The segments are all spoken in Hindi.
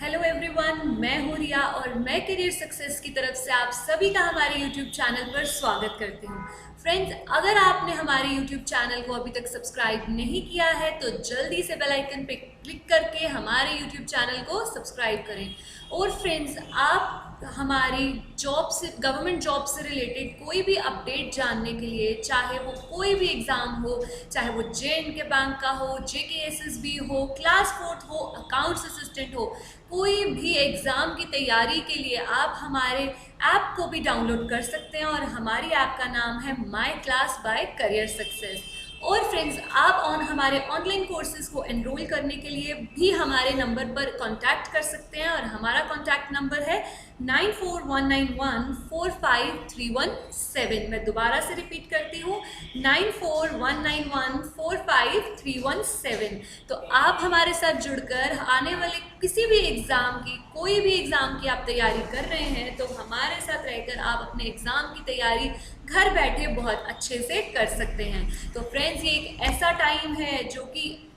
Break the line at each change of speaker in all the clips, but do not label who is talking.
हेलो एवरीवन, मैं हूँ रिया और मैं करियर सक्सेस की तरफ से आप सभी का हमारे यूट्यूब चैनल पर स्वागत करती हूँ। फ्रेंड्स, अगर आपने हमारे यूट्यूब चैनल को अभी तक सब्सक्राइब नहीं किया है तो जल्दी से बेल आइकन पे क्लिक करके हमारे यूट्यूब चैनल को सब्सक्राइब करें। और फ्रेंड्स, आप हमारी जॉब से, गवर्नमेंट जॉब से रिलेटेड कोई भी अपडेट जानने के लिए, चाहे वो कोई भी एग्ज़ाम हो, चाहे वो JNK बैंक का हो, JKSSB हो, क्लास 4 हो, अकाउंट्स असिस्टेंट हो, कोई भी एग्ज़ाम की तैयारी के लिए आप हमारे ऐप को भी डाउनलोड कर सकते हैं। और हमारी ऐप का नाम है my class bye career success. और फ्रेंड्स, आप हमारे ऑनलाइन कोर्सेज को एनरोल करने के लिए भी हमारे नंबर पर कांटेक्ट कर सकते हैं। और हमारा कांटेक्ट नंबर है 9419145317। मैं दोबारा से रिपीट करती हूँ, 9419145317। तो आप हमारे साथ जुड़कर आने वाले किसी भी एग्ज़ाम की, कोई भी एग्ज़ाम की आप तैयारी कर रहे हैं तो हमारे साथ रहकर आप अपने एग्ज़ाम की तैयारी घर बैठे बहुत अच्छे से कर सकते हैं। तो फ्रेंड्स, ये एक ऐसा टाइम है जो कि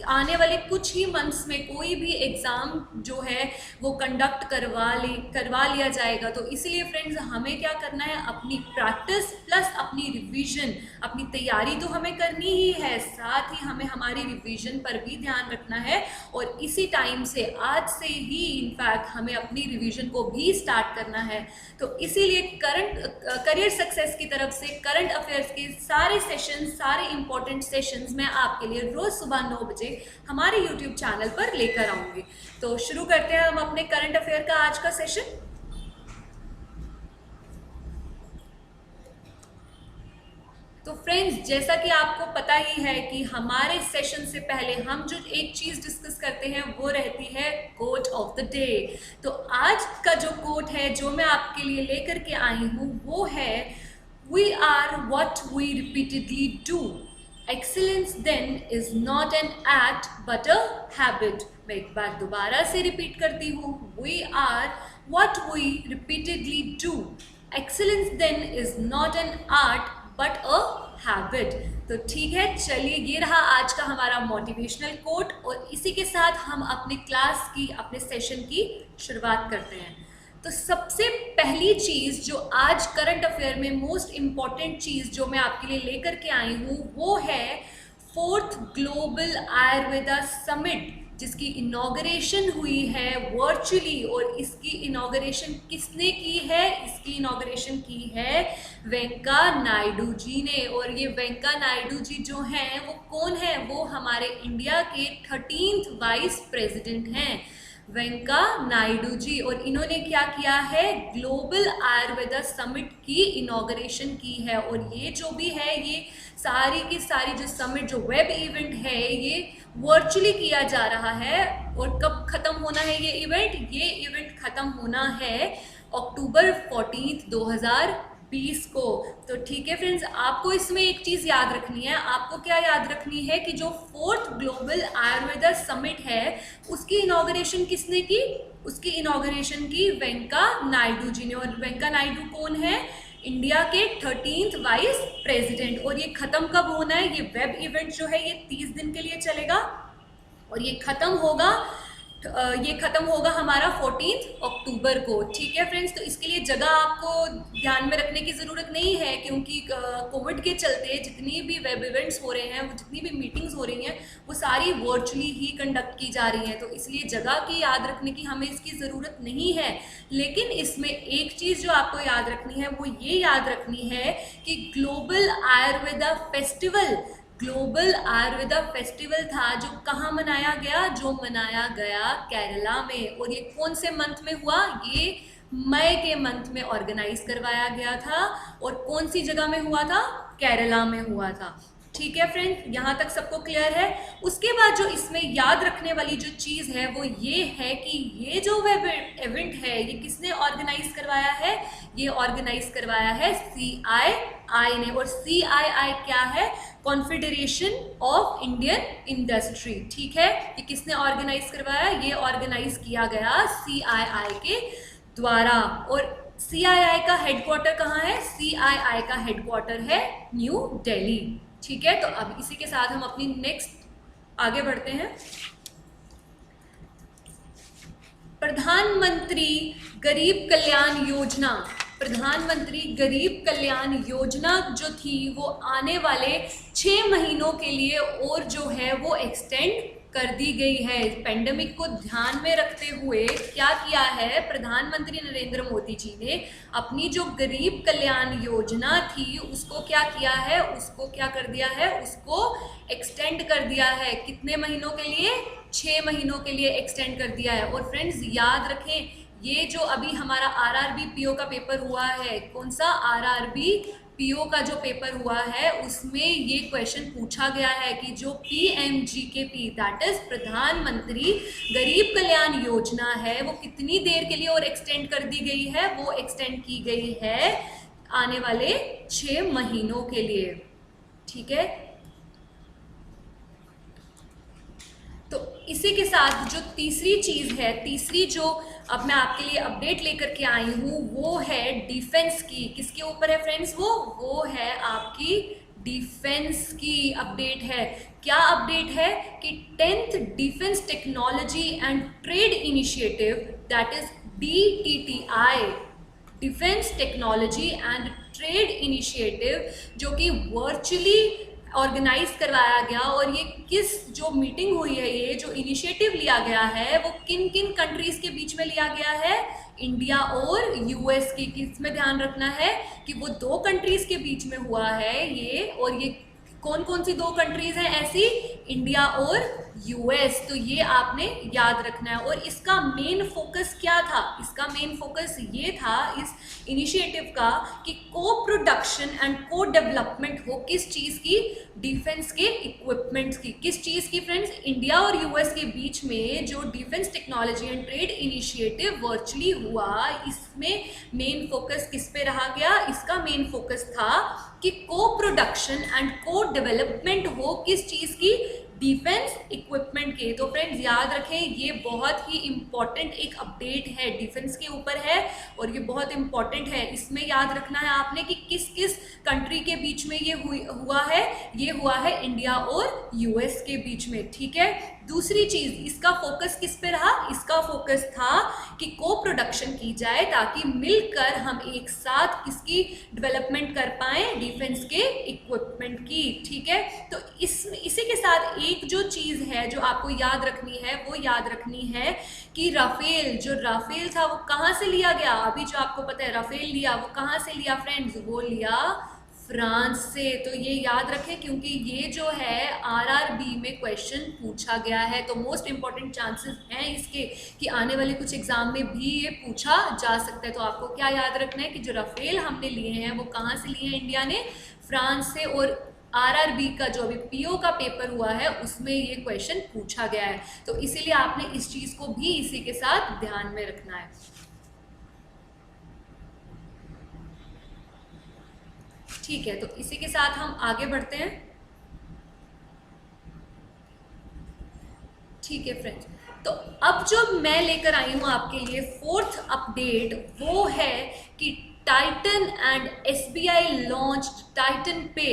आने वाले कुछ ही मंथ्स में कोई भी एग्ज़ाम जो है वो कंडक्ट करवा लिया जाएगा। तो इसलिए फ्रेंड्स, हमें क्या करना है, अपनी प्रैक्टिस प्लस अपनी रिवीजन, अपनी तैयारी तो हमें करनी ही है, साथ ही हमें हमारी रिवीजन पर भी ध्यान रखना है। और इसी टाइम से, आज से ही इनफैक्ट हमें अपनी रिवीजन को भी स्टार्ट करना है। तो इसीलिए करियर सक्सेस की तरफ से करंट अफेयर्स के सारे सेशंस, सारे इंपॉर्टेंट सेशंस मैं आपके लिए रोज़ सुबह 9 बजे हमारे YouTube चैनल पर लेकर आऊंगी। तो शुरू करते हैं हम अपने करंट अफेयर का आज का सेशन। तो फ्रेंड्स, जैसा कि आपको पता ही है कि हमारे सेशन से पहले हम जो एक चीज डिस्कस करते हैं वो रहती है कोट ऑफ द डे। तो आज का जो कोट है जो मैं आपके लिए लेकर के आई हूँ वो है, we are what we repeatedly do. Excellence then is not an act but a habit. मैं एक बार दोबारा से रिपीट करती हूँ, we are what we repeatedly do. Excellence then is not an art but a habit. तो ठीक है, चलिए, ये रहा आज का हमारा मोटिवेशनल कोट और इसी के साथ हम अपने क्लास की, अपने सेशन की शुरुआत करते हैं। तो सबसे पहली चीज़ जो आज करंट अफेयर में मोस्ट इम्पॉर्टेंट चीज़ जो मैं आपके लिए लेकर के आई हूँ वो है 4th ग्लोबल आयुर्वेदा समिट, जिसकी इनॉग्रेशन हुई है वर्चुअली। और इसकी इनॉग्रेशन किसने की है? इसकी इनॉग्रेशन की है वेंकैया नायडू जी ने। और ये वेंकैया नायडू जी जो हैं वो कौन है? वो हमारे इंडिया के 13th वाइस प्रेसिडेंट हैं, वेंकैया नायडू जी। और इन्होंने क्या किया है, ग्लोबल आयुर्वेदा समिट की इनॉग्रेशन की है। और ये जो भी है, ये सारी की सारी जो समिट, जो वेब इवेंट है, ये वर्चुअली किया जा रहा है। और कब खत्म होना है ये इवेंट? ये इवेंट खत्म होना है अक्टूबर 14, 2020 को। तो ठीक है फ्रेंड्स, आपको इसमें एक चीज़ याद रखनी है। आपको क्या याद रखनी है कि जो 4th ग्लोबल आयुर्वेदा समिट है उसकी इनॉग्रेशन किसने की? उसकी इनॉग्रेशन की वेंकैया नायडू जी ने। और वेंकैया नायडू कौन है? इंडिया के 13th वाइस प्रेसिडेंट। और ये खत्म कब होना है? ये वेब इवेंट जो है ये 30 दिन के लिए चलेगा और ये खत्म होगा हमारा 14 अक्टूबर को। ठीक है फ्रेंड्स, तो इसके लिए जगह आपको ध्यान में रखने की ज़रूरत नहीं है, क्योंकि कोविड के चलते जितनी भी वेब इवेंट्स हो रहे हैं, वो जितनी भी मीटिंग्स हो रही हैं, वो सारी वर्चुअली ही कंडक्ट की जा रही हैं। तो इसलिए जगह की याद रखने की हमें इसकी ज़रूरत नहीं है। लेकिन इसमें एक चीज़ जो आपको याद रखनी है वो ये याद रखनी है कि ग्लोबल आयुर्वेदा फेस्टिवल था जो कहाँ मनाया गया? जो मनाया गया केरला में। और ये कौन से मंथ में हुआ? ये मई के मंथ में ऑर्गेनाइज करवाया गया था। और कौन सी जगह में हुआ था? केरला में हुआ था। ठीक है फ्रेंड्स, यहाँ तक सबको क्लियर है? उसके बाद जो इसमें याद रखने वाली जो चीज़ है वो ये है कि ये जो वेब इवेंट है ये किसने ऑर्गेनाइज करवाया है? ये ऑर्गेनाइज करवाया है CII ने। और CII क्या है? Confederation of Indian industry. ठीक है, ये किसने ऑर्गेनाइज करवाया? ये ऑर्गेनाइज किया गया CII के द्वारा। और CII का हेडक्वार्टर कहाँ है? CII का हेडक्वार्टर है न्यू दिल्ली। ठीक है, तो अब इसी के साथ हम अपनी नेक्स्ट आगे बढ़ते हैं। प्रधानमंत्री गरीब कल्याण योजना, प्रधानमंत्री गरीब कल्याण योजना जो थी वो आने वाले 6 महीनों के लिए और जो है वो एक्सटेंड कर दी गई है। पेंडेमिक को ध्यान में रखते हुए क्या किया है, प्रधानमंत्री नरेंद्र मोदी जी ने अपनी जो गरीब कल्याण योजना थी उसको क्या किया है, उसको क्या कर दिया है, उसको एक्सटेंड कर दिया है। कितने महीनों के लिए? 6 महीनों के लिए एक्सटेंड कर दिया है। और फ्रेंड्स याद रखें, ये जो अभी हमारा आरआरबी पीओ का पेपर हुआ है, कौन सा? आरआरबी पीओ का जो पेपर हुआ है उसमें ये क्वेश्चन पूछा गया है कि जो पीएमजीकेपी दैट इज प्रधानमंत्री गरीब कल्याण योजना है वो कितनी देर के लिए और एक्सटेंड कर दी गई है? वो एक्सटेंड की गई है आने वाले 6 महीनों के लिए। ठीक है, तो इसी के साथ जो तीसरी चीज है, तीसरी जो अब मैं आपके लिए अपडेट लेकर के आई हूं वो है डिफेंस की। किसके ऊपर है फ्रेंड्स? वो है आपकी डिफेंस की अपडेट है। क्या अपडेट है कि 10th defence technology and trade initiative that is DTTI, defence technology and trade initiative, जो कि वर्चुअली ऑर्गेनाइज करवाया गया। और ये किस जो मीटिंग हुई है, ये जो इनिशिएटिव लिया गया है वो किन किन कंट्रीज के बीच में लिया गया है? इंडिया और यूएस की। किसमें ध्यान रखना है कि वो 2 कंट्रीज के बीच में हुआ है ये। और ये कौन कौन सी 2 कंट्रीज हैं ऐसी? इंडिया और यूएस। तो ये आपने याद रखना है। और इसका मेन फोकस क्या था? इसका मेन फोकस ये था इस इनिशिएटिव का कि को प्रोडक्शन एंड को डेवलपमेंट हो। किस चीज की? डिफेंस के इक्विपमेंट्स की। किस चीज की फ्रेंड्स? इंडिया और यूएस के बीच में जो defence technology and trade initiative virtually हुआ, इसमें मेन फोकस किस पे रहा गया? इसका मेन फोकस था कि को प्रोडक्शन एंड को डेवलपमेंट हो। किस चीज की? डिफेंस इक्विपमेंट के। तो फ्रेंड्स याद रखें, ये बहुत ही इंपॉर्टेंट एक अपडेट है, डिफेंस के ऊपर है और ये बहुत इंपॉर्टेंट है। इसमें याद रखना है आपने कि किस किस कंट्री के बीच में ये हुआ है। ये हुआ है इंडिया और यूएस के बीच में। ठीक है, दूसरी चीज, इसका फोकस किस पे रहा? इसका फोकस था कि को प्रोडक्शन की जाए ताकि मिलकर हम एक साथ किसकी डेवलपमेंट कर पाए? डिफेंस के इक्विपमेंट की। ठीक है, तो इसी के साथ एक जो चीज है जो आपको याद रखनी है, वो याद रखनी है कि राफेल, जो राफेल था वो कहाँ से लिया गया? अभी जो आपको पता है राफेल लिया, वो कहाँ से लिया फ्रेंड्स? वो लिया फ्रांस से। तो ये याद रखें क्योंकि ये जो है आरआरबी में क्वेश्चन पूछा गया है। तो मोस्ट इंपॉर्टेंट चांसेस हैं इसके कि आने वाले कुछ एग्जाम में भी ये पूछा जा सकता है। तो आपको क्या याद रखना है कि जो राफेल हमने लिए हैं वो कहाँ से लिए हैं? इंडिया ने फ्रांस से। और आरआरबी का जो अभी पीओ का पेपर हुआ है उसमें ये क्वेश्चन पूछा गया है। तो इसीलिए आपने इस चीज को भी इसी के साथ ध्यान में रखना है। ठीक है, तो इसी के साथ हम आगे बढ़ते हैं। ठीक है फ्रेंड्स, तो अब जो मैं लेकर आई हूं आपके लिए 4th अपडेट, वो है कि Titan and SBI launch Titan पे।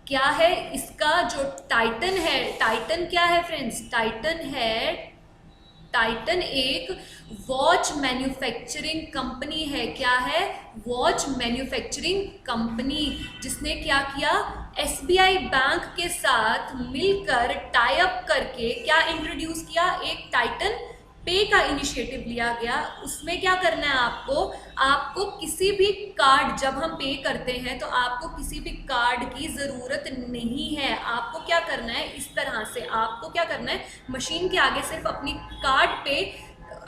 क्या है इसका जो टाइटन है? टाइटन क्या है फ्रेंड्स? टाइटन एक वॉच मैन्युफैक्चरिंग कंपनी है। क्या है? वॉच मैन्युफैक्चरिंग कंपनी, जिसने क्या किया? एसबीआई बैंक के साथ मिलकर टाई अप करके क्या इंट्रोड्यूस किया? एक टाइटन पे का इनिशिएटिव लिया गया। उसमें क्या करना है आपको किसी भी कार्ड, जब हम पे करते हैं तो आपको किसी भी कार्ड की ज़रूरत नहीं है। आपको क्या करना है? इस तरह से आपको क्या करना है? मशीन के आगे सिर्फ अपनी कार्ड पे,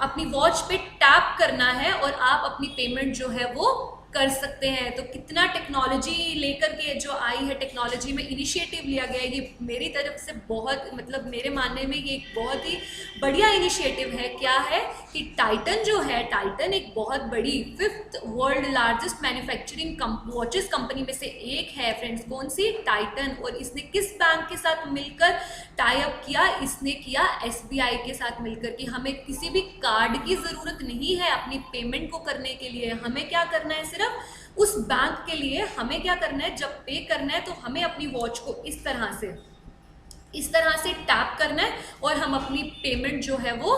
अपनी वॉच पे टैप करना है और आप अपनी पेमेंट जो है वो कर सकते हैं। तो कितना टेक्नोलॉजी लेकर के जो आई है, टेक्नोलॉजी में इनिशिएटिव लिया गया है, ये मेरी तरफ से बहुत, मतलब मेरे मानने में ये एक बहुत ही बढ़िया इनिशिएटिव है। क्या है कि टाइटन जो है, टाइटन एक बहुत बड़ी 5th world largest manufacturing watches company में से एक है फ्रेंड्स। कौन सी? टाइटन। और इसने किस बैंक के साथ मिलकर टाई अप किया? इसने किया एसबीआई के साथ मिलकर। कि हमें किसी भी कार्ड की ज़रूरत नहीं है अपनी पेमेंट को करने के लिए। हमें क्या करना है? सिर्फ उस बैंक के लिए हमें क्या करना है? जब पे करना है तो हमें अपनी वॉच को इस तरह से टैप करना है और हम अपनी पेमेंट जो है वो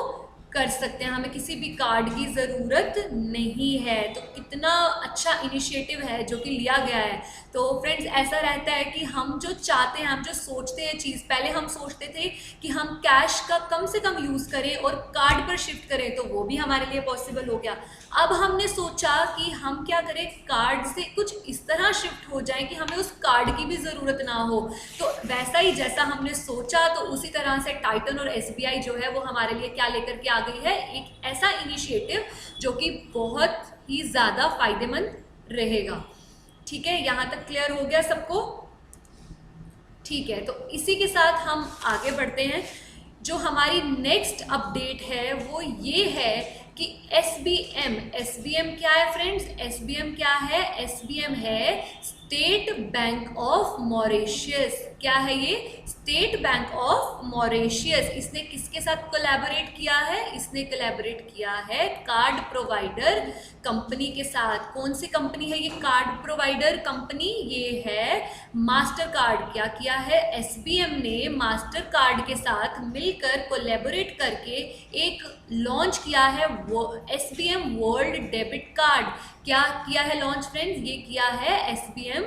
कर सकते हैं, हमें किसी भी कार्ड की ज़रूरत नहीं है। तो कितना अच्छा इनिशिएटिव है जो कि लिया गया है। तो फ्रेंड्स ऐसा रहता है कि हम जो चाहते हैं, हम जो सोचते हैं चीज़, पहले हम सोचते थे कि हम कैश का कम से कम यूज़ करें और कार्ड पर शिफ्ट करें, तो वो भी हमारे लिए पॉसिबल हो गया। अब हमने सोचा कि हम क्या करें, कार्ड से कुछ इस तरह शिफ्ट हो जाए कि हमें उस कार्ड की भी ज़रूरत ना हो। तो वैसा ही जैसा हमने सोचा, तो उसी तरह से टाइटन और एसबीआई जो है वो हमारे लिए क्या लेकर के आ गई है, एक ऐसा इनिशिएटिव जो कि बहुत ही ज़्यादा फायदेमंद रहेगा। ठीक है, यहाँ तक क्लियर हो गया सबको? ठीक है, तो इसी के साथ हम आगे बढ़ते हैं। जो हमारी नेक्स्ट अपडेट है वो ये है कि एसबीएम क्या है फ्रेंड्स? एसबीएम क्या है? एसबीएम है स्टेट बैंक ऑफ मॉरिशस। क्या है ये? State bank of Mauritius. इसने किसके साथ कोलैबोरेट किया है? इसने कोलैबोरेट किया है कार्ड प्रोवाइडर कंपनी के साथ। कौन सी कंपनी है ये कार्ड प्रोवाइडर कंपनी? ये है मास्टर कार्ड। क्या किया है? एसबीएम ने मास्टर कार्ड के साथ मिलकर कोलैबोरेट करके एक लॉन्च किया है वो एसबीएम वर्ल्ड डेबिट कार्ड। क्या किया है लॉन्च फ्रेंड्स? ये किया है एसबीएम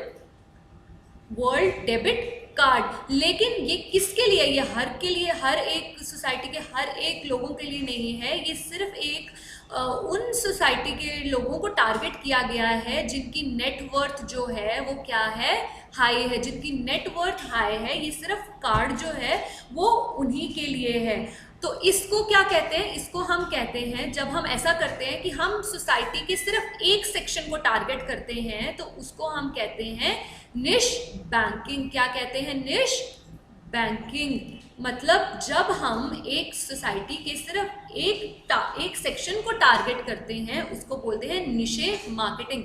वर्ल्ड डेबिट कार्ड। लेकिन ये किसके लिए? ये हर के लिए, हर एक सोसाइटी के हर एक लोगों के लिए नहीं है। ये सिर्फ एक उन सोसाइटी के लोगों को टारगेट किया गया है जिनकी नेटवर्थ जो है वो क्या है, हाई है। जिनकी नेटवर्थ हाई है, ये सिर्फ कार्ड जो है वो उन्हीं के लिए है। तो इसको क्या कहते हैं? इसको हम कहते हैं, जब हम ऐसा करते हैं कि हम सोसाइटी के सिर्फ एक सेक्शन को टारगेट करते हैं, तो उसको हम कहते हैं निश बैंकिंग। क्या कहते हैं? निश बैंकिंग। मतलब जब हम एक सोसाइटी के सिर्फ एक सेक्शन को टारगेट करते हैं, उसको बोलते हैं निशे मार्केटिंग।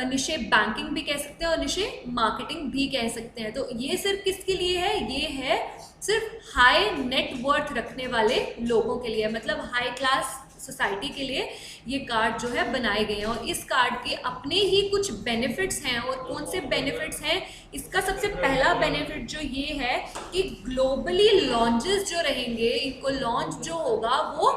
निशे बैंकिंग भी कह सकते हैं और निशे मार्केटिंग भी कह सकते हैं। तो ये सिर्फ किसके लिए है? ये है सिर्फ हाई नेटवर्थ रखने वाले लोगों के लिए, मतलब हाई क्लास सोसाइटी के लिए ये कार्ड जो है बनाए गए हैं। और इस कार्ड के अपने ही कुछ बेनिफिट्स हैं। और कौन से बेनिफिट्स हैं? इसका सबसे पहला बेनिफिट जो ये है कि ग्लोबली लॉन्चेस जो रहेंगे, इनको लॉन्च जो होगा वो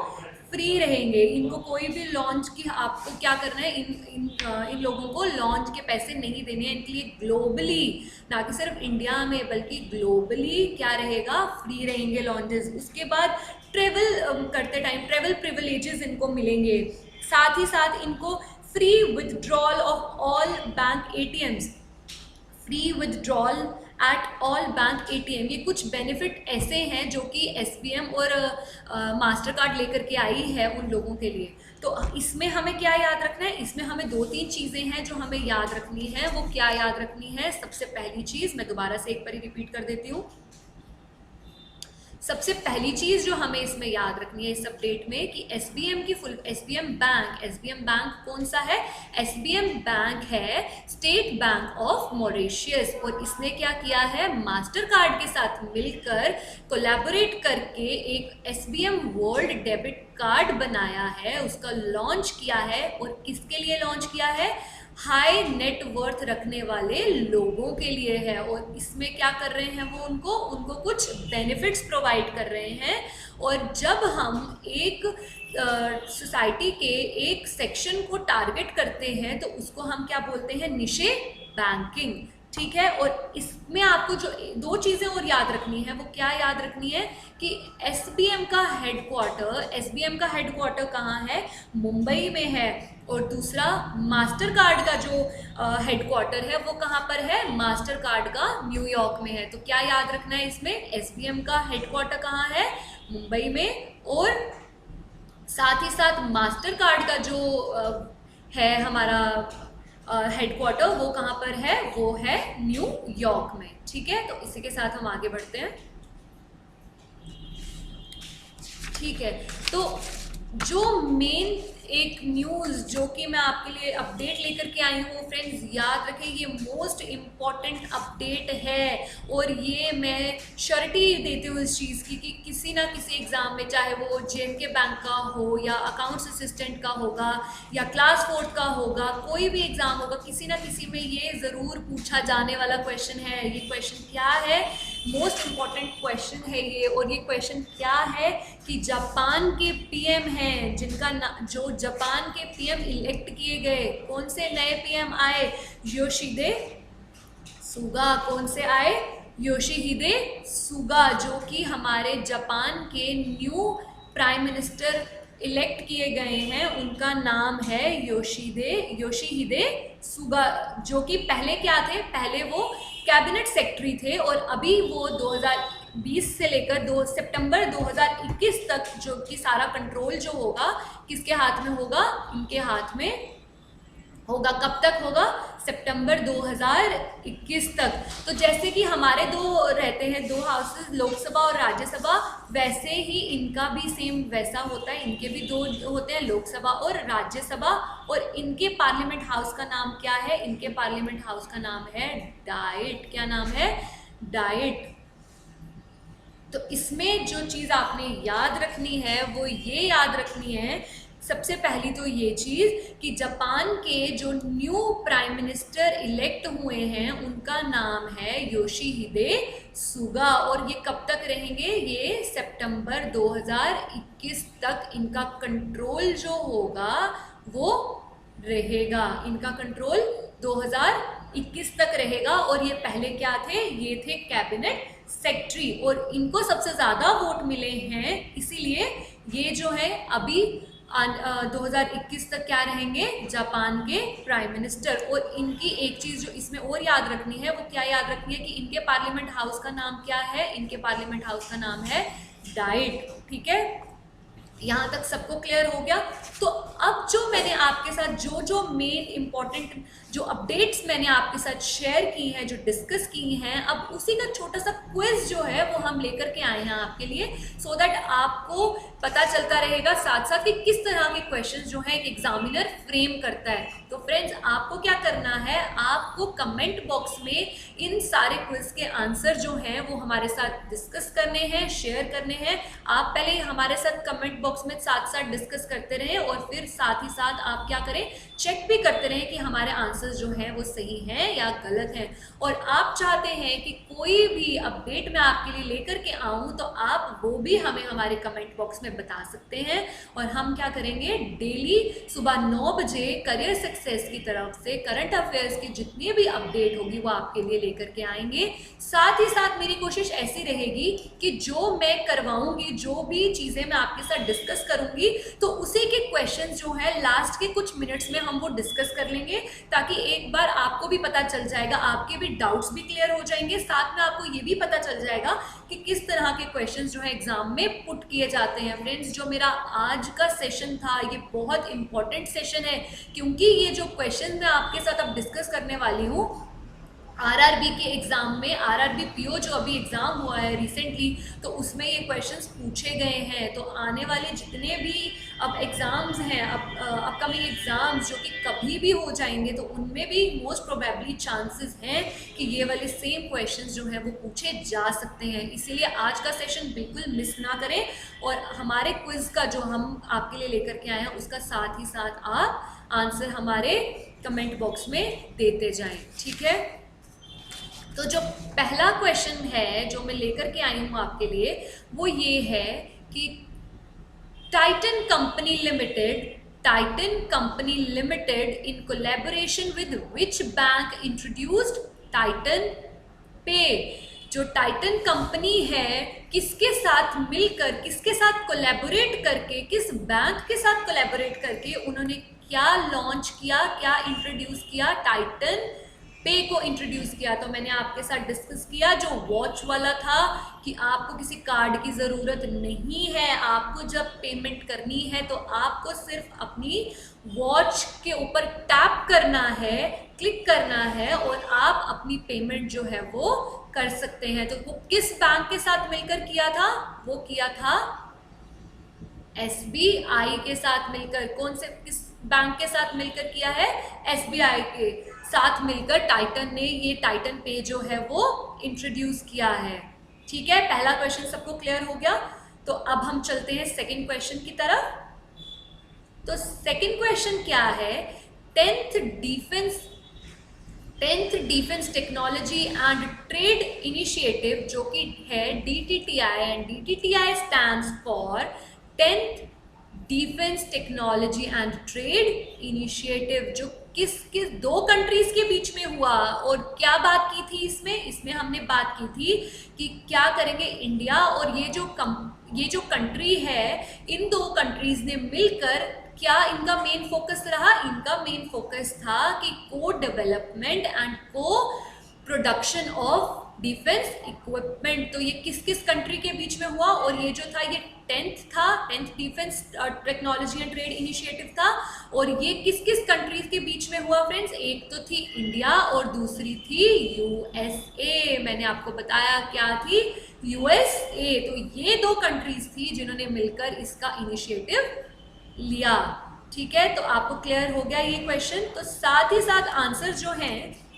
फ्री रहेंगे। इनको कोई भी लॉन्च की आपको क्या करना है, इन लोगों को लॉन्च के पैसे नहीं देने हैं। इनके लिए ग्लोबली, ना कि सिर्फ इंडिया में बल्कि ग्लोबली क्या रहेगा, फ्री रहेंगे लॉन्चेस। उसके बाद ट्रेवल करते टाइम ट्रेवल प्रिविलेजेस इनको मिलेंगे। साथ ही साथ इनको free withdrawal of all bank ATMs, free withdrawal at all bank ATM. ये कुछ बेनिफिट ऐसे हैं जो कि एसबीएम और मास्टर कार्ड लेकर के आई है उन लोगों के लिए। तो इसमें हमें क्या याद रखना है? इसमें हमें 2-3 चीज़ें हैं जो हमें याद रखनी है। वो क्या याद रखनी है? सबसे पहली चीज़ मैं दोबारा से एक बार रिपीट कर देती हूँ। सबसे पहली चीज़ जो हमें इसमें याद रखनी है इस अपडेट में कि एसबीएम की फुल एसबीएम बैंक कौन सा है? एसबीएम बैंक है स्टेट बैंक ऑफ मॉरिशस। और इसने क्या किया है? मास्टर कार्ड के साथ मिलकर कोलैबोरेट करके एक एसबीएम वर्ल्ड डेबिट कार्ड बनाया है, उसका लॉन्च किया है। और किसके लिए लॉन्च किया है? हाई नेटवर्थ रखने वाले लोगों के लिए है। और इसमें क्या कर रहे हैं वो? उनको कुछ बेनिफिट्स प्रोवाइड कर रहे हैं। और जब हम एक सोसाइटी के एक सेक्शन को टारगेट करते हैं तो उसको हम क्या बोलते हैं? निशे बैंकिंग। ठीक है। और इसमें आपको जो 2 चीज़ें और याद रखनी है, वो क्या याद रखनी है कि एसबीएम का हेडक्वार्टर कहाँ है? मुंबई में है। और दूसरा मास्टर कार्ड का जो हेडक्वार्टर है वो कहाँ पर है? मास्टर कार्ड का न्यूयॉर्क में है। तो क्या याद रखना है इसमें? एसबीएम का हेडक्वार्टर कहाँ है? मुंबई में। और साथ ही साथ मास्टर कार्ड का जो है हमारा हेडक्वार्टर, वो कहाँ पर है? वो है न्यूयॉर्क में। ठीक है। तो इसी के साथ हम आगे बढ़ते हैं। ठीक है। तो जो मेन एक न्यूज़ जो कि मैं आपके लिए अपडेट लेकर के आई हूँ फ्रेंड्स, याद रखें ये मोस्ट इम्पॉर्टेंट अपडेट है और ये मैं श्योरिटी देती हूँ इस चीज़ की कि किसी ना किसी एग्ज़ाम में, चाहे वो जेएनके बैंक का हो या अकाउंट्स असिस्टेंट का होगा या क्लास 4 का होगा, कोई भी एग्ज़ाम होगा, किसी ना किसी में ये ज़रूर पूछा जाने वाला क्वेश्चन है। ये क्वेश्चन क्या है? मोस्ट इम्पॉर्टेंट क्वेश्चन है ये। और ये क्वेश्चन क्या है कि जापान के पीएम हैं, जो जापान के पीएम इलेक्ट किए गए, कौन से नए पीएम आए? Yoshihide Suga. कौन से आए? योशिहिदे सुगा, जो कि हमारे जापान के न्यू प्राइम मिनिस्टर इलेक्ट किए गए हैं। उनका नाम है योशिहिदे सुगा, जो कि पहले क्या थे? पहले वो कैबिनेट सेक्रेटरी थे और अभी वो 2020 से लेकर 2 सितंबर 2021 तक जो कि सारा कंट्रोल जो होगा किसके हाथ में होगा? इनके हाथ में होगा। कब तक होगा? सितंबर 2021 तक। तो जैसे कि हमारे दो रहते हैं, दो हाउसेस, लोकसभा और राज्यसभा, वैसे ही इनका भी सेम वैसा होता है। इनके भी दो होते हैं, लोकसभा और राज्यसभा। और इनके पार्लियामेंट हाउस का नाम क्या है? इनके पार्लियामेंट हाउस का नाम है डाइट। क्या नाम है? डाइट। तो इसमें जो चीज़ आपने याद रखनी है वो ये याद रखनी है, सबसे पहली तो ये चीज़ कि जापान के जो न्यू प्राइम मिनिस्टर इलेक्ट हुए हैं उनका नाम है योशिहिदे सुगा। और ये कब तक रहेंगे? ये सितंबर 2021 तक इनका कंट्रोल जो होगा वो रहेगा। इनका कंट्रोल 2021 तक रहेगा। और ये पहले क्या थे? ये थे कैबिनेट सेक्रेटरी और इनको सबसे ज़्यादा वोट मिले हैं, इसीलिए ये जो है अभी 2021 तक क्या रहेंगे? जापान के प्राइम मिनिस्टर। और इनकी एक चीज़ जो इसमें और याद रखनी है वो क्या याद रखनी है कि इनके पार्लियामेंट हाउस का नाम क्या है? इनके पार्लियामेंट हाउस का नाम है डाइट। ठीक है, यहाँ तक सबको क्लियर हो गया? तो अब जो मैंने आपके साथ जो मेन इंपॉर्टेंट जो अपडेट्स मैंने आपके साथ शेयर की हैं, जो डिस्कस की हैं, अब उसी का छोटा सा क्विज जो है वो हम लेकर के आए हैं आपके लिए, सो दैट आपको पता चलता रहेगा साथ साथ कि किस तरह के क्वेश्चंस जो है एक एग्जामिनर फ्रेम करता है। तो फ्रेंड्स, आपको क्या करना है? आपको कमेंट बॉक्स में इन सारे क्विज के आंसर जो हैं वो हमारे साथ डिस्कस करने हैं, शेयर करने हैं। आप पहले हमारे साथ कमेंट बॉक्स में साथ साथ डिस्कस करते रहें और फिर साथ ही साथ आप क्या करें? चेक भी करते रहें कि हमारे आंसर्स जो हैं वो सही हैं या गलत हैं। और आप चाहते हैं कि कोई भी अपडेट मैं आपके लिए लेकर के आऊँ तो आप वो भी हमें हमारे कमेंट बॉक्स में बता सकते हैं। और हम क्या करेंगे? डेली सुबह 9 बजे करियर सक्सेस की तरफ से करंट अफेयर्स की जितनी भी अपडेट होगी वो आपके लिए लेकर के आएंगे। साथ ही साथ मेरी कोशिश ऐसी रहेगी कि जो मैं करवाऊंगी, जो भी चीज़ें मैं आपके साथ डिस्कस करूंगी, तो उसी के क्वेश्चन जो है लास्ट के कुछ मिनट्स में हम वो डिस्कस कर लेंगे, ताकि एक बार आपको भी पता चल जाएगा, आपके भी डाउट्स भी क्लियर हो जाएंगे। साथ में आपको ये भी पता चल जाएगा कि किस तरह के क्वेश्चंस जो है एग्जाम में पुट किए जाते हैं। फ्रेंड्स, जो मेरा आज का सेशन था ये बहुत इंपॉर्टेंट सेशन है, क्योंकि ये जो क्वेश्चन मैं आपके साथ अब डिस्कस करने वाली हूँ आरआरबी के एग्जाम में, आरआरबी पीओ जो अभी एग्जाम हुआ है रिसेंटली, तो उसमें ये क्वेश्चंस पूछे गए हैं। तो आने वाले जितने भी अब एग्जाम्स हैं, अपकमिंग एग्जाम्स जो कि कभी भी हो जाएंगे, तो उनमें भी मोस्ट प्रोबेबली चांसेस हैं कि ये वाले सेम क्वेश्चंस जो है वो पूछे जा सकते हैं। इसीलिए आज का सेशन बिल्कुल मिस ना करें और हमारे क्विज का जो हम आपके लिए लेकर के आए हैं उसका साथ ही साथ आप आंसर हमारे कमेंट बॉक्स में देते जाएं। ठीक है, तो जो पहला क्वेश्चन है जो मैं लेकर के आई हूँ आपके लिए वो ये है कि Titan company limited in collaboration with which bank introduced Titan पे। जो टाइटन कंपनी है किसके साथ मिलकर, किसके साथ कोलैबोरेट करके, किस बैंक के साथ कोलैबोरेट करके उन्होंने क्या लॉन्च किया, क्या इंट्रोड्यूस किया? टाइटन पे को इंट्रोड्यूस किया। तो मैंने आपके साथ डिस्कस किया जो वॉच वाला था कि आपको किसी कार्ड की ज़रूरत नहीं है। आपको जब पेमेंट करनी है तो आपको सिर्फ अपनी वॉच के ऊपर टैप करना है, क्लिक करना है और आप अपनी पेमेंट जो है वो कर सकते हैं। तो वो किस बैंक के साथ मिलकर किया था? वो किया था SBI के साथ मिलकर, कौन से किस बैंक के साथ मिलकर किया है? SBI के साथ मिलकर टाइटन ने ये टाइटन पे जो है वो इंट्रोड्यूस किया है। ठीक है, पहला क्वेश्चन सबको क्लियर हो गया। तो अब हम चलते हैं सेकंड क्वेश्चन की तरफ। तो सेकंड क्वेश्चन क्या है? 10th defence technology and trade initiative, जो कि है DTTI, and DTTI stands for 10th defence technology and trade initiative, जो किस किस दो कंट्रीज के बीच में हुआ। और क्या बात की थी इसमें हमने बात की थी कि क्या करेंगे इंडिया और ये जो कंट्री है, इन दो कंट्रीज ने मिलकर, क्या इनका मेन फोकस रहा? इनका मेन फोकस था कि को डेवलपमेंट एंड को प्रोडक्शन ऑफ डिफेंस इक्विपमेंट। तो ये किस किस कंट्री के बीच में हुआ? और ये जो था ये 10th defence technology and trade initiative था। और ये किस किस कंट्रीज के बीच में हुआ फ्रेंड्स? एक तो थी इंडिया और दूसरी थी USA। मैंने आपको बताया क्या थी? USA। तो ये दो कंट्रीज थी जिन्होंने मिलकर इसका इनिशिएटिव लिया। ठीक है, तो आपको क्लियर हो गया ये क्वेश्चन। तो साथ ही साथ आंसर जो हैं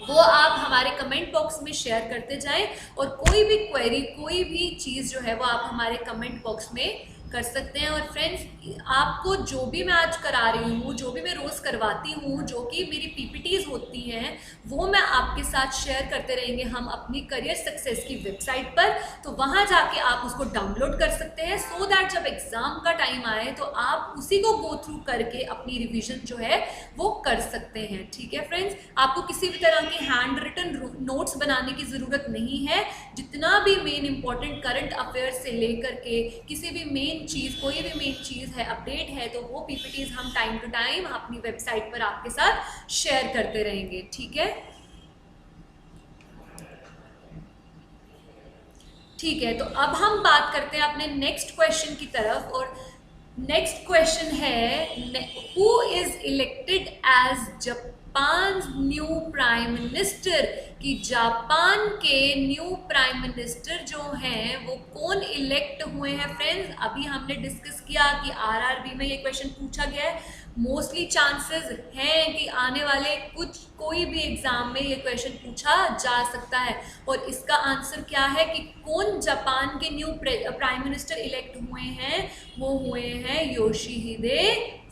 वो आप हमारे कमेंट बॉक्स में शेयर करते जाएं, और कोई भी क्वेरी, कोई भी चीज़ जो है वो आप हमारे कमेंट बॉक्स में कर सकते हैं। और फ्रेंड्स, आपको जो भी मैं आज करा रही हूँ, जो भी मैं रोज़ करवाती हूँ, जो कि मेरी PPTs होती हैं, वो मैं आपके साथ शेयर करते रहेंगे हम अपनी करियर सक्सेस की वेबसाइट पर। तो वहाँ जाके आप उसको डाउनलोड कर सकते हैं, सो दैट जब एग्ज़ाम का टाइम आए तो आप उसी को गो थ्रू करके अपनी रिविजन जो है वो कर सकते हैं। ठीक है फ्रेंड्स, आपको किसी भी तरह के हैंड रिटन नोट्स बनाने की ज़रूरत नहीं है। जितना भी मेन इंपॉर्टेंट करंट अफेयर से लेकर के किसी भी मेन चीज़, कोई भी मेन चीज़ है, अपडेट है, तो वो PPTs हम टाइम टू टाइम अपनी वेबसाइट पर आपके साथ शेयर करते रहेंगे। ठीक है, ठीक है। तो अब हम बात करते हैं अपने नेक्स्ट क्वेश्चन की तरफ। और नेक्स्ट क्वेश्चन है, who is elected as Japan new prime minister? कि जापान के न्यू प्राइम मिनिस्टर जो हैं वो कौन इलेक्ट हुए हैं फ्रेंड्स? अभी हमने डिस्कस किया कि RRB में ये क्वेश्चन पूछा गया है। मोस्टली चांसेस हैं कि आने वाले कोई भी एग्जाम में ये क्वेश्चन पूछा जा सकता है। और इसका आंसर क्या है कि कौन जापान के न्यू प्राइम मिनिस्टर इलेक्ट हुए हैं? वो हुए हैं योशिहिदे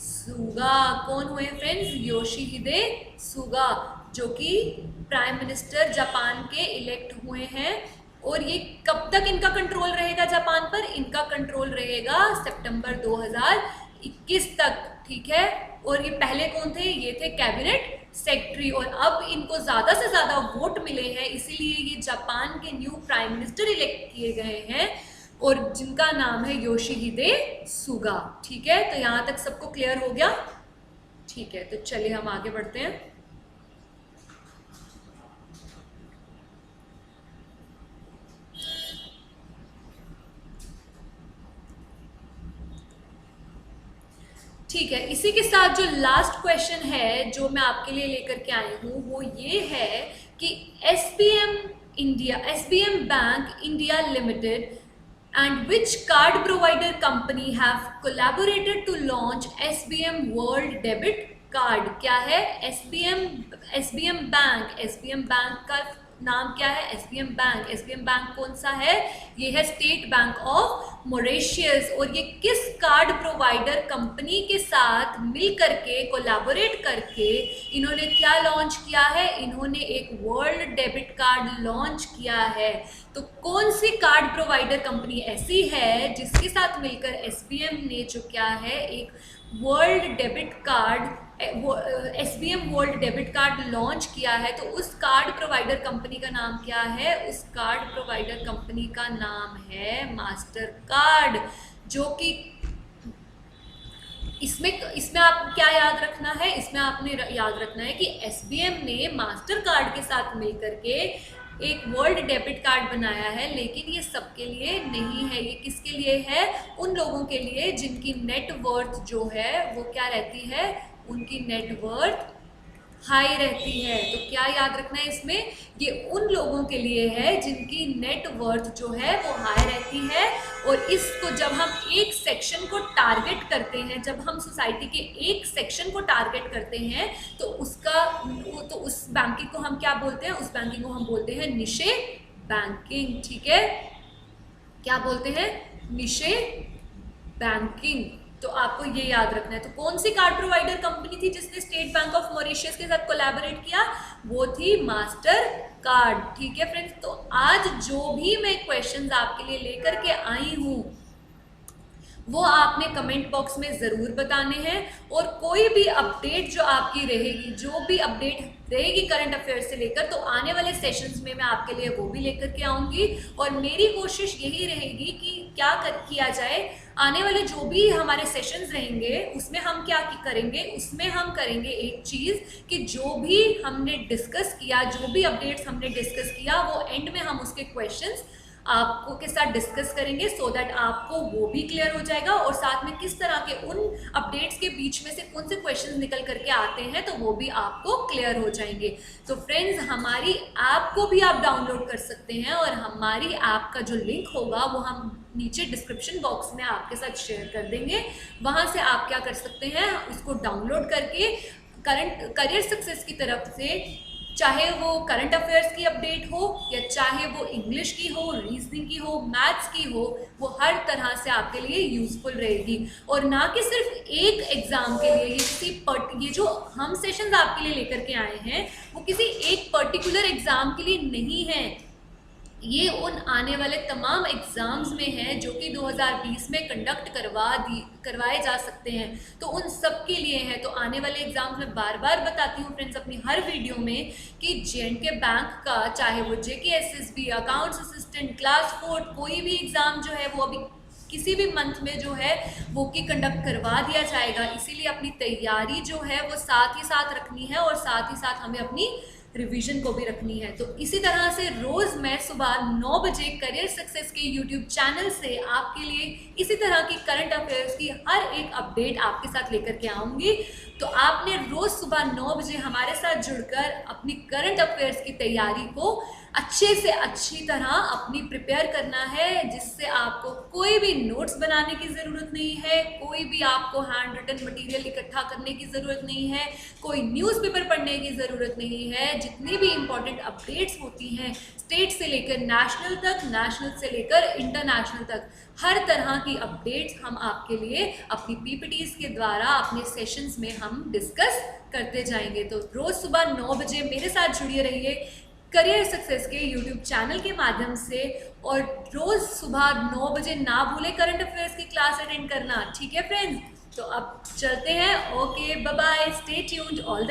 सुगा। कौन हुए फ्रेंड्स? योशिहिदे सुगा, जो कि प्राइम मिनिस्टर जापान के इलेक्ट हुए हैं। और ये कब तक इनका कंट्रोल रहेगा जापान पर? इनका कंट्रोल रहेगा सितंबर 2021 तक। ठीक है, और ये पहले कौन थे? ये थे कैबिनेट सेक्रेटरी। और अब इनको ज़्यादा से ज़्यादा वोट मिले हैं, इसीलिए ये जापान के न्यू प्राइम मिनिस्टर इलेक्ट किए गए हैं, और जिनका नाम है योशिहिदे सुगा। ठीक है, तो यहाँ तक सबको क्लियर हो गया? ठीक है, तो चलिए हम आगे बढ़ते हैं। ठीक है, इसी के साथ जो लास्ट क्वेश्चन है जो मैं आपके लिए लेकर के आई हूँ वो ये है कि SBM bank India limited and which card provider company have collaborated to launch SBM World Debit Card? क्या है SBM बैंक का नाम क्या है? SBM बैंक कौन सा है? ये है स्टेट बैंक ऑफ मॉरिशस। और ये किस कार्ड प्रोवाइडर कंपनी के साथ मिल करके, कोलैबोरेट करके इन्होंने क्या लॉन्च किया है? इन्होंने एक वर्ल्ड डेबिट कार्ड लॉन्च किया है। तो कौन सी कार्ड प्रोवाइडर कंपनी ऐसी है जिसके साथ मिलकर SBM ने जो क्या है एक world debit card, SBM world debit card launch किया है? तो उस कार्ड प्रोवाइडर कंपनी का नाम क्या है? उस कार्ड प्रोवाइडर कंपनी का नाम है मास्टर कार्ड। जो कि इसमें आप क्या याद रखना है? इसमें आपने याद रखना है कि SBM ने मास्टर कार्ड के साथ मिलकर के एक वर्ल्ड डेबिट कार्ड बनाया है, लेकिन ये सबके लिए नहीं है। ये किसके लिए है? उन लोगों के लिए जिनकी नेट वर्थ जो है वो क्या रहती है? उनकी नेट वर्थ हाई रहती है। तो क्या याद रखना है इसमें, ये उन लोगों के लिए है जिनकी नेटवर्थ जो है वो हाई रहती है। और इसको जब हम एक सेक्शन को टारगेट करते हैं, जब हम सोसाइटी के एक सेक्शन को टारगेट करते हैं, तो उस बैंकिंग को हम क्या बोलते हैं, उस बैंकिंग को हम बोलते हैं निशे बैंकिंग। ठीक है, क्या बोलते हैं, निशे बैंकिंग। तो आपको ये याद रखना है। तो कौन सी कार्ड प्रोवाइडर कंपनी थी जिसने स्टेट बैंक ऑफ मॉरिशस के साथ कोलैबोरेट किया, वो थी मास्टर कार्ड। ठीक है फ्रेंड्स, तो आज जो भी मैं क्वेश्चंस आपके लिए लेकर के आई हूँ वो आपने कमेंट बॉक्स में ज़रूर बताने हैं। और कोई भी अपडेट जो आपकी रहेगी, जो भी अपडेट रहेगी करंट अफेयर्स से लेकर, तो आने वाले सेशंस में मैं आपके लिए वो भी लेकर के आऊँगी। और मेरी कोशिश यही रहेगी कि क्या किया जाए, आने वाले जो भी हमारे सेशंस रहेंगे उसमें हम क्या करेंगे, उसमें हम करेंगे एक चीज़ कि जो भी हमने डिस्कस किया, जो भी अपडेट्स हमने डिस्कस किया, वो एंड में हम उसके क्वेश्चंस आपको के साथ डिस्कस करेंगे, सो दैट आपको वो भी क्लियर हो जाएगा। और साथ में किस तरह के उन अपडेट्स के बीच में से कौन से क्वेश्चंस निकल करके आते हैं, तो वो भी आपको क्लियर हो जाएंगे। तो फ्रेंड्स, हमारी ऐप को भी आप डाउनलोड कर सकते हैं, और हमारी ऐप का जो लिंक होगा वो हम नीचे डिस्क्रिप्शन बॉक्स में आपके साथ शेयर कर देंगे। वहाँ से आप क्या कर सकते हैं, उसको डाउनलोड करके करियर सक्सेस की तरफ से, चाहे वो करंट अफेयर्स की अपडेट हो या चाहे वो इंग्लिश की हो, रीजनिंग की हो, मैथ्स की हो, वो हर तरह से आपके लिए यूजफुल रहेगी। और ना कि सिर्फ एक एग्जाम के लिए, ये जो हम सेशंस आपके लिए लेकर के आए हैं वो किसी एक पर्टिकुलर एग्जाम के लिए नहीं है, ये उन आने वाले तमाम एग्ज़ाम्स में है जो कि 2020 में कंडक्ट करवाए जा सकते हैं। तो उन सब के लिए है। तो आने वाले एग्ज़ाम्स में बार बार बताती हूँ फ्रेंड्स अपनी हर वीडियो में कि J&K बैंक का, चाहे वो JKSSB, अकाउंट्स असिस्टेंट, क्लास 4, कोई भी एग्ज़ाम जो है वो अभी किसी भी मंथ में जो है वो की कंडक्ट करवा दिया जाएगा। इसीलिए अपनी तैयारी जो है वो साथ ही साथ रखनी है, और साथ ही साथ हमें अपनी रिवीजन को भी रखनी है। तो इसी तरह से रोज़ मैं सुबह 9 बजे करियर सक्सेस के यूट्यूब चैनल से आपके लिए इसी तरह की करंट अफेयर्स की हर एक अपडेट आपके साथ लेकर के आऊँगी। तो आपने रोज़ सुबह 9 बजे हमारे साथ जुड़कर अपनी करंट अफेयर्स की तैयारी को अच्छे से अच्छी तरह अपनी प्रिपेयर करना है, जिससे आपको कोई भी नोट्स बनाने की ज़रूरत नहीं है, कोई भी आपको हैंड रिटन मटेरियल इकट्ठा करने की ज़रूरत नहीं है, कोई न्यूज़पेपर पढ़ने की ज़रूरत नहीं है। जितनी भी इम्पॉर्टेंट अपडेट्स होती हैं स्टेट से लेकर नेशनल तक, नेशनल से लेकर इंटरनेशनल तक, हर तरह की अपडेट्स हम आपके लिए अपनी PPTs के द्वारा अपने सेशंस में हम डिस्कस करते जाएंगे। तो रोज़ सुबह 9 बजे मेरे साथ जुड़े रहिए करियर सक्सेस के यूट्यूब चैनल के माध्यम से, और रोज़ सुबह 9 बजे ना भूले करंट अफेयर्स की क्लास अटेंड करना। ठीक है फ्रेंड्स, तो अब चलते हैं। Okay, bye bye, stay tuned, all the